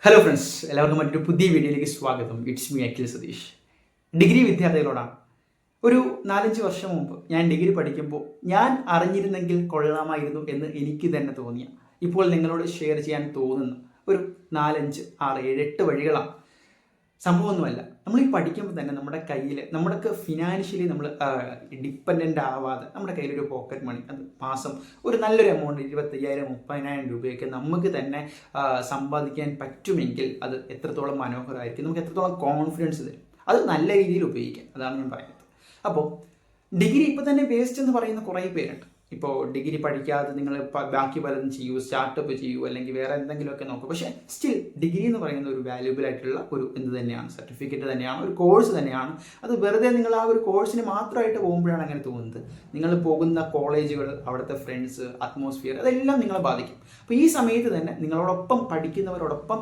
Hello friends, എല്ലാവർക്കും മറ്റൊരു പുതിയ വീഡിയോയിലേക്ക് സ്വാഗതം. It's me Akhil Satheesh. Degree വിദ്യാർത്ഥികളോടാണ്. ഒരു 4-5 വർഷം മുമ്പ് ഞാൻ ഡിഗ്രി പഠിക്കുമ്പോൾ ഞാൻ അറിഞ്ഞിരുന്നെങ്കിൽ കൊള്ളാമായിരുന്നു എന്ന് എനിക്ക് തന്നെ തോന്നിയ, ഇപ്പോൾ നിങ്ങളോട് ഷെയർ ചെയ്യാൻ തോന്നുന്ന ഒരു 4-5, 6, 7, 8 വഴികളാണ്. സംഭവമൊന്നുമല്ല, നമ്മൾ ഈ പഠിക്കുമ്പോൾ തന്നെ നമ്മുടെ കയ്യിൽ നമ്മൾക്ക് ഫിനാൻഷ്യലി നമ്മൾ ഡിപ്പെൻഡൻ്റ് ആവാതെ നമ്മുടെ കയ്യിലൊരു പോക്കറ്റ് മണി, അത് മാസം ഒരു നല്ലൊരു എമൗണ്ട് 25,000-30,000 രൂപയൊക്കെ നമുക്ക് തന്നെ സമ്പാദിക്കാൻ പറ്റുമെങ്കിൽ അത് എത്രത്തോളം മനോഹരമായിരിക്കും, നമുക്ക് എത്രത്തോളം കോൺഫിഡൻസ് തരും. അത് നല്ല രീതിയിൽ ഉപയോഗിക്കാം, അതാണ് ഞാൻ പറയുന്നത്. അപ്പോൾ ഡിഗ്രി ഇപ്പോൾ തന്നെ വേസ്റ്റ് എന്ന് പറയുന്ന കുറേ പേരുണ്ട്. ഇപ്പോൾ ഡിഗ്രി പഠിക്കാതെ നിങ്ങൾ ബാക്കി പലതും ചെയ്യൂ, സ്റ്റാർട്ടപ്പ് ചെയ്യൂ, അല്ലെങ്കിൽ വേറെ എന്തെങ്കിലുമൊക്കെ നോക്കൂ. പക്ഷേ സ്റ്റിൽ ഡിഗ്രി എന്ന് പറയുന്ന ഒരു വാല്യൂബിൾ ആയിട്ടുള്ള ഒരു എന്ത് തന്നെയാണ്, സർട്ടിഫിക്കറ്റ് തന്നെയാണ്, ഒരു കോഴ്സ് തന്നെയാണ്. അത് വെറുതെ നിങ്ങൾ ആ ഒരു കോഴ്സിന് മാത്രമായിട്ട് പോകുമ്പോഴാണ് അങ്ങനെ തോന്നുന്നത്. നിങ്ങൾ പോകുന്ന കോളേജുകൾ, അവിടുത്തെ ഫ്രണ്ട്സ്, അറ്റ്മോസ്ഫിയർ, അതെല്ലാം നിങ്ങളെ ബാധിക്കും. അപ്പോൾ ഈ സമയത്ത് തന്നെ നിങ്ങളോടൊപ്പം പഠിക്കുന്നവരോടൊപ്പം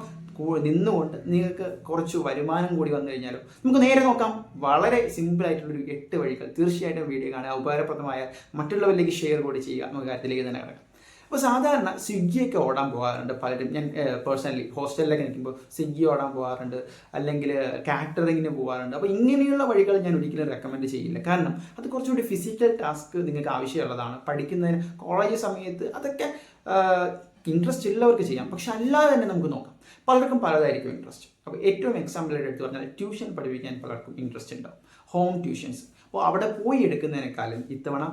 നിന്നുകൊണ്ട് നിങ്ങൾക്ക് കുറച്ച് വരുമാനം കൂടി വന്നു കഴിഞ്ഞാലും നമുക്ക് നേരെ നോക്കാം. വളരെ സിമ്പിളായിട്ടുള്ളൊരു 8 വഴികൾ തീർച്ചയായിട്ടും വീഡിയോ കാണുക, ഉപകാരപ്രദമായ മറ്റുള്ളവരിലേക്ക് ഷെയർ കൂടി ചെയ്യുക, നമുക്ക് കാര്യത്തിലേക്ക് തന്നെ കിടക്കാം. അപ്പോൾ സാധാരണ സ്വിഗ്ഗിയൊക്കെ ഓടാൻ പോകാറുണ്ട് പലരും. ഞാൻ പേഴ്സണലി ഹോസ്റ്റലിലൊക്കെ നിൽക്കുമ്പോൾ സ്വിഗ്ഗി ഓടാൻ പോകാറുണ്ട്, അല്ലെങ്കിൽ കാറ്ററിങ്ങിന് പോകാറുണ്ട്. അപ്പോൾ ഇങ്ങനെയുള്ള വഴികൾ ഞാൻ ഒരിക്കലും റെക്കമെൻഡ് ചെയ്യില്ല. കാരണം അത് കുറച്ചുകൂടി ഫിസിക്കൽ ടാസ്ക് നിങ്ങൾക്ക് ആവശ്യമുള്ളതാണ്. പഠിക്കുന്നതിന് കോളേജ് സമയത്ത് അതൊക്കെ ഇൻട്രസ്റ്റ് ഉള്ളവർക്ക് ചെയ്യാം, പക്ഷെ അല്ലാതെ തന്നെ നമുക്ക് നോക്കാം. പലർക്കും പലതായിരിക്കും ഇൻട്രസ്റ്റ്. അപ്പോൾ ഏറ്റവും എക്സാമ്പിളായിട്ട് എടുത്ത് പറഞ്ഞാൽ ട്യൂഷൻ പഠിപ്പിക്കാൻ പലർക്കും ഇൻട്രസ്റ്റ് ഉണ്ടാവും, ഹോം ട്യൂഷൻസ്. അപ്പോൾ അവിടെ പോയി എടുക്കുന്നതിനേക്കാളും ഇത്തവണ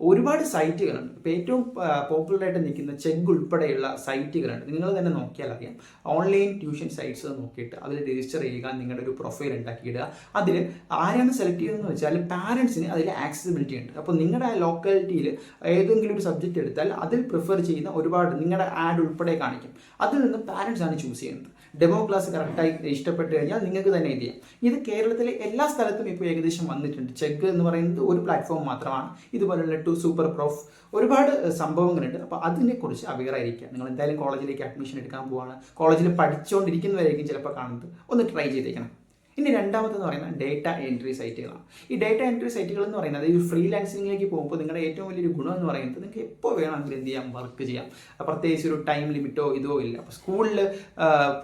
ഒരുപാട് സൈറ്റുകളുണ്ട്. ഇപ്പോൾ ഏറ്റവും പോപ്പുലറായിട്ട് നിൽക്കുന്ന ചെഗ് ഉൾപ്പെടെയുള്ള സൈറ്റുകളുണ്ട്. നിങ്ങൾ തന്നെ നോക്കിയാൽ അറിയാം. ഓൺലൈൻ ട്യൂഷൻ സൈറ്റ്സ് നോക്കിയിട്ട് അതിൽ രജിസ്റ്റർ ചെയ്യുക, നിങ്ങളുടെ ഒരു പ്രൊഫൈൽ ഉണ്ടാക്കിയിടുക. അതിൽ ആരാണ് സെലക്ട് ചെയ്യുന്നതെന്ന് വെച്ചാൽ പാരൻസിന് അതിൽ ആക്സസിബിലിറ്റി ഉണ്ട്. അപ്പോൾ നിങ്ങളുടെ ആ ലോക്കാലിറ്റിയിൽ ഏതെങ്കിലും ഒരു സബ്ജക്റ്റ് എടുത്താൽ അതിൽ പ്രിഫർ ചെയ്യുന്ന ഒരുപാട് നിങ്ങളുടെ ആഡ് ഉൾപ്പെടെ കാണിക്കും. അതിൽ നിന്ന് പാരൻസ് ആണ് ചൂസ് ചെയ്യുന്നത്. ഡെമോ ക്ലാസ് കറക്റ്റായി ഇഷ്ടപ്പെട്ട് കഴിഞ്ഞാൽ നിങ്ങൾക്ക് തന്നെ ഇത് ചെയ്യാം. ഇത് കേരളത്തിലെ എല്ലാ സ്ഥലത്തും ഇപ്പോൾ ഏകദേശം വന്നിട്ടുണ്ട്. ചെഗ് എന്ന് പറയുന്നത് ഒരു പ്ലാറ്റ്ഫോം മാത്രമാണ്. ഇതുപോലുള്ള സൂപ്പർ പ്രൂഫ് ഒരുപാട് സംഭവങ്ങളുണ്ട്. അപ്പോൾ അതിനെക്കുറിച്ച് അവെയർ ആയിരിക്കുക. നിങ്ങൾ എന്തായാലും കോളേജിലേക്ക് അഡ്മിഷൻ എടുക്കാൻ പോവാണ്, കോളേജിൽ പഠിച്ചുകൊണ്ടിരിക്കുന്നവരായിരിക്കും ചിലപ്പോൾ കാണുന്നത്. ഒന്ന് ട്രൈ ചെയ്തേക്കണം. ഇനി രണ്ടാമതെന്ന് പറയുന്നത് ഡേറ്റ എൻട്രി സൈറ്റുകളാണ്. ഈ ഡേറ്റ എൻട്രി സൈറ്റുകൾ എന്ന് പറയുന്നത് ഈ ഫ്രീലാൻസിങ്ങിലേക്ക് പോകുമ്പോൾ നിങ്ങളുടെ ഏറ്റവും വലിയൊരു ഗുണം എന്ന് പറയുന്നത് നിങ്ങൾക്ക് എപ്പോൾ വേണമെങ്കിലും എന്ത് ചെയ്യാം, വർക്ക് ചെയ്യാം. പ്രത്യേകിച്ച് ഒരു ടൈം ലിമിറ്റോ ഇതോ ഇല്ല. അപ്പോൾ സ്കൂളിൽ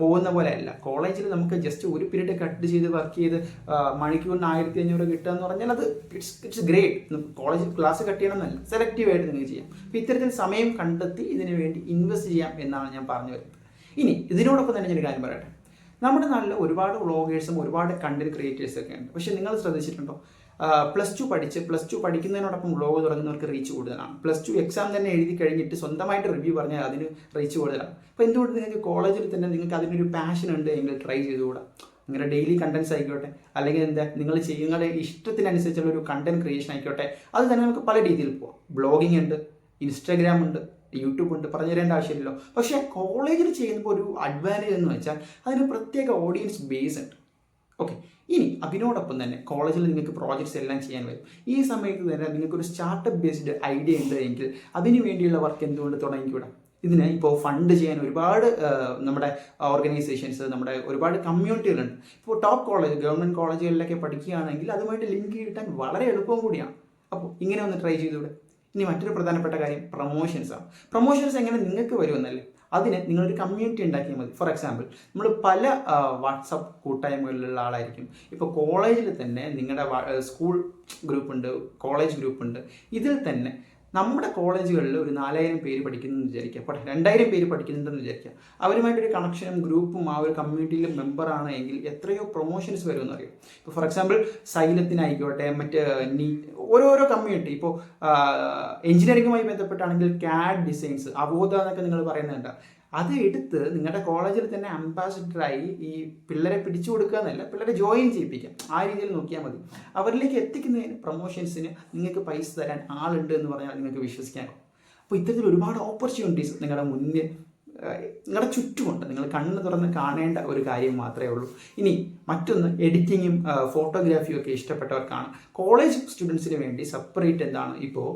പോകുന്ന പോലെ അല്ല, കോളേജിൽ നമുക്ക് ജസ്റ്റ് ഒരു പീരീഡ് കട്ട് ചെയ്ത് വർക്ക് ചെയ്ത് മണിക്കൂറിന് 1,500 കിട്ടുക എന്ന് പറഞ്ഞാൽ അത് ഇറ്റ്സ് ഗ്രേറ്റ്. കോളേജിൽ ക്ലാസ് കട്ട് ചെയ്യണമെന്നല്ല, സെലക്റ്റീവായിട്ട് നിങ്ങൾക്ക് ചെയ്യാം. അപ്പോൾ ഇത്തരത്തിൽ സമയം കണ്ടെത്തി ഇതിനു വേണ്ടി ഇൻവെസ്റ്റ് ചെയ്യാം എന്നാണ് ഞാൻ പറഞ്ഞു വരുന്നത്. ഇനി ഇതിനോടൊപ്പം തന്നെ ഞാൻ കാര്യം പറയട്ടെ. നമ്മുടെ നാട്ടിൽ ഒരുപാട് വ്ളോഗേഴ്സും ഒരുപാട് കണ്ടന്റ് ക്രിയേറ്റേഴ്സൊക്കെ ഉണ്ട്. പക്ഷേ നിങ്ങൾ ശ്രദ്ധിച്ചിട്ടുണ്ടോ, പ്ലസ് ടു പഠിക്കുന്നതിനോടൊപ്പം വ്ളോഗ് തുടങ്ങുന്നവർക്ക് റീച്ച് കൂടുതലാണ്. +2 എക്സാം തന്നെ എഴുതി കഴിഞ്ഞിട്ട് സ്വന്തമായിട്ട് റിവ്യൂ പറഞ്ഞാൽ അതിന് റീച്ച് കൂടുതലാണ്. അപ്പോൾ എന്തുകൊണ്ട് നിങ്ങൾക്ക് കോളേജിൽ തന്നെ നിങ്ങൾക്ക് അതിനൊരു പാഷൻ ഉണ്ട് എങ്കിൽ ട്രൈ ചെയ്തുകൂടാ. നിങ്ങളുടെ ഡെയിലി കണ്ടൻസ് ആയിക്കോട്ടെ, അല്ലെങ്കിൽ നിങ്ങൾ നിങ്ങളുടെ ഇഷ്ടത്തിനനുസരിച്ചുള്ള ഒരു കണ്ടന്റ് ക്രിയേഷൻ ആയിക്കോട്ടെ, അത് തന്നെ നമുക്ക് പല രീതിയിൽ പോകാം. ബ്ലോഗിംഗ് ഉണ്ട്, ഇൻസ്റ്റാഗ്രാം ഉണ്ട്, യൂട്യൂബ് ഉണ്ട്, പറഞ്ഞു തരേണ്ട ആവശ്യമില്ലല്ലോ. പക്ഷേ കോളേജിൽ ചെയ്യുമ്പോൾ ഒരു അഡ്വാൻറ്റേജ് എന്ന് വെച്ചാൽ അതിന് പ്രത്യേക ഓഡിയൻസ് ബേസ് ഉണ്ട്. ഓക്കെ, ഇനി അതിനോടൊപ്പം തന്നെ കോളേജിൽ നിങ്ങൾക്ക് പ്രോജക്ട്സ് എല്ലാം ചെയ്യാൻ വരും. ഈ സമയത്ത് തന്നെ നിങ്ങൾക്കൊരു സ്റ്റാർട്ടപ്പ് ബേസ്ഡ് ഐഡിയ ഉണ്ട് എങ്കിൽ അതിന് വേണ്ടിയുള്ള വർക്ക് എന്തുകൊണ്ട് തുടങ്ങിക്കൂടാ. ഇതിന് ഇപ്പോൾ ഫണ്ട് ചെയ്യാൻ ഒരുപാട് നമ്മുടെ ഓർഗനൈസേഷൻസ്, നമ്മുടെ ഒരുപാട് കമ്മ്യൂണിറ്റികളുണ്ട്. ഇപ്പോൾ ടോപ്പ് കോളേജ്, ഗവൺമെൻറ് കോളേജുകളിലൊക്കെ പഠിക്കുകയാണെങ്കിൽ അതുമായിട്ട് ലിങ്ക് കിട്ടാൻ വളരെ എളുപ്പം കൂടിയാണ്. അപ്പോൾ ഇങ്ങനെ ഒന്ന് ട്രൈ ചെയ്തുകൂടെ. ഇനി മറ്റൊരു പ്രധാനപ്പെട്ട കാര്യം പ്രൊമോഷൻസാണ്. പ്രൊമോഷൻസ് എങ്ങനെ നിങ്ങൾക്ക് വരുമെന്നല്ലേ, അതിന് നിങ്ങളൊരു കമ്മ്യൂണിറ്റി ഉണ്ടാക്കിയാൽ മതി. ഫോർ എക്സാമ്പിൾ, നമ്മൾ പല വാട്സപ്പ് കൂട്ടായ്മകളിലുള്ള ആളായിരിക്കും. ഇപ്പോൾ കോളേജിൽ തന്നെ നിങ്ങളുടെ സ്കൂൾ ഗ്രൂപ്പുണ്ട്, കോളേജ് ഗ്രൂപ്പുണ്ട്. ഇതിൽ തന്നെ നമ്മുടെ കോളേജുകളിൽ ഒരു 4,000 പേര് പഠിക്കുന്നതെന്ന് വിചാരിക്കുക, അപ്പോൾ 2,000 പേര് പഠിക്കുന്നുണ്ടെന്ന് വിചാരിക്കുക. അവരുമായിട്ടൊരു കണക്ഷനും ഗ്രൂപ്പും ആ ഒരു കമ്മ്യൂണിറ്റിയിലെ മെമ്പറാണ് എങ്കിൽ എത്രയോ പ്രൊമോഷൻസ് വരുമെന്ന് അറിയാം. ഇപ്പോൾ ഫോർ എക്സാമ്പിൾ സൈലത്തിനായിക്കോട്ടെ, ഓരോരോ കമ്മ്യൂണിറ്റി, ഇപ്പോൾ എഞ്ചിനീയറിംഗുമായി ബന്ധപ്പെട്ടാണെങ്കിൽ CAD ഡിസൈൻസ്, അവോധ എന്നൊക്കെ നിങ്ങൾ പറയുന്നുണ്ട്. അത് എടുത്ത് നിങ്ങളുടെ കോളേജിൽ തന്നെ അംബാസിഡറായി ഈ പിള്ളേരെ പിടിച്ചു കൊടുക്കുക എന്നല്ല, പിള്ളേരെ ജോയിൻ ചെയ്യിപ്പിക്കാം. ആ രീതിയിൽ നോക്കിയാൽ മതി. അവരിലേക്ക് എത്തിക്കുന്നതിന് പ്രൊമോഷൻസിന് നിങ്ങൾക്ക് പൈസ തരാൻ ആളുണ്ട് എന്ന് പറഞ്ഞാൽ നിങ്ങൾക്ക് വിശ്വസിക്കാൻ. അപ്പോൾ ഇത്തരത്തിൽ ഒരുപാട് ഓപ്പർച്യൂണിറ്റീസ് നിങ്ങളുടെ മുന്നിൽ, നിങ്ങളുടെ ചുറ്റുമുണ്ട്. നിങ്ങൾ കണ്ണ് തുറന്ന് കാണേണ്ട ഒരു കാര്യം മാത്രമേ ഉള്ളൂ. ഇനി മറ്റൊന്ന്, എഡിറ്റിങ്ങും ഫോട്ടോഗ്രാഫിയും ഒക്കെ ഇഷ്ടപ്പെട്ടവർക്കാണ് കോളേജ് സ്റ്റുഡൻസിന് വേണ്ടി സെപ്പറേറ്റ് എന്താണ് ഇപ്പോൾ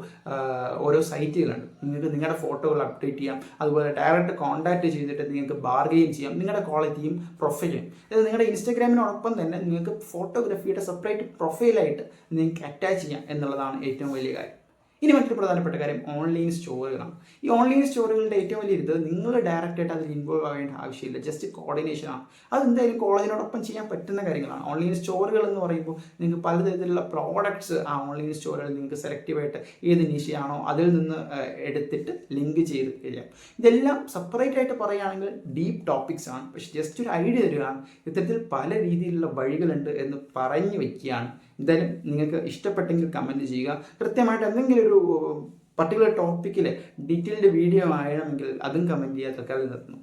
ഓരോ സൈറ്റുകളുണ്ട്. നിങ്ങൾക്ക് നിങ്ങളുടെ ഫോട്ടോകൾ അപ്ഡേറ്റ് ചെയ്യാം. അതുപോലെ ഡയറക്റ്റ് കോൺടാക്റ്റ് ചെയ്തിട്ട് നിങ്ങൾക്ക് ബാർഗെയിൻ ചെയ്യാം നിങ്ങളുടെ ക്വാളിറ്റിയും പ്രൊഫൈലും. അതായത് നിങ്ങളുടെ ഇൻസ്റ്റാഗ്രാമിനോടൊപ്പം തന്നെ നിങ്ങൾക്ക് ഫോട്ടോഗ്രാഫിയുടെ സെപ്പറേറ്റ് പ്രൊഫൈലായിട്ട് നിങ്ങൾക്ക് അറ്റാച്ച് ചെയ്യാം എന്നുള്ളതാണ് ഏറ്റവും വലിയ കാര്യം. ഇനി മറ്റൊരു പ്രധാനപ്പെട്ട കാര്യം ഓൺലൈൻ സ്റ്റോറുകളാണ്. ഈ ഓൺലൈൻ സ്റ്റോറുകളുടെ ഏറ്റവും വലിയ ഇത് നിങ്ങൾ ഡയറക്റ്റായിട്ട് അതിൽ ഇൻവോൾവ് ആവേണ്ട ആവശ്യമില്ല, ജസ്റ്റ് കോർഡിനേഷനാണ്. അതെന്തായാലും കോളേജിനോടൊപ്പം ചെയ്യാൻ പറ്റുന്ന കാര്യങ്ങളാണ്. ഓൺലൈൻ സ്റ്റോറുകൾ എന്ന് പറയുമ്പോൾ നിങ്ങൾക്ക് പലതരത്തിലുള്ള പ്രോഡക്ട്സ് ആ ഓൺലൈൻ സ്റ്റോറുകളിൽ നിങ്ങൾക്ക് സെലക്റ്റീവായിട്ട് ഏത് നിശയാണോ അതിൽ നിന്ന് എടുത്തിട്ട് ലിങ്ക് ചെയ്ത് കഴിയാം. ഇതെല്ലാം സെപ്പറേറ്റ് ആയിട്ട് പറയുകയാണെങ്കിൽ ഡീപ്പ് ടോപ്പിക്സ് ആണ്. പക്ഷെ ജസ്റ്റ് ഒരു ഐഡിയ തരികയാണ്, ഇത്തരത്തിൽ പല രീതിയിലുള്ള വഴികളുണ്ട് എന്ന് പറഞ്ഞു വയ്ക്കുകയാണ്. എന്തായാലും നിങ്ങൾക്ക് ഇഷ്ടപ്പെട്ടെങ്കിൽ കമൻറ്റ് ചെയ്യുക. കൃത്യമായിട്ട് എന്തെങ്കിലും ഒരു പർട്ടിക്കുലർ ടോപ്പിക്കിൽ ഡീറ്റെയിൽഡ് വീഡിയോ ആയണമെങ്കിൽ അതും കമൻറ്റ് ചെയ്യാൻ തൽക്കാലം നിർത്തുന്നു.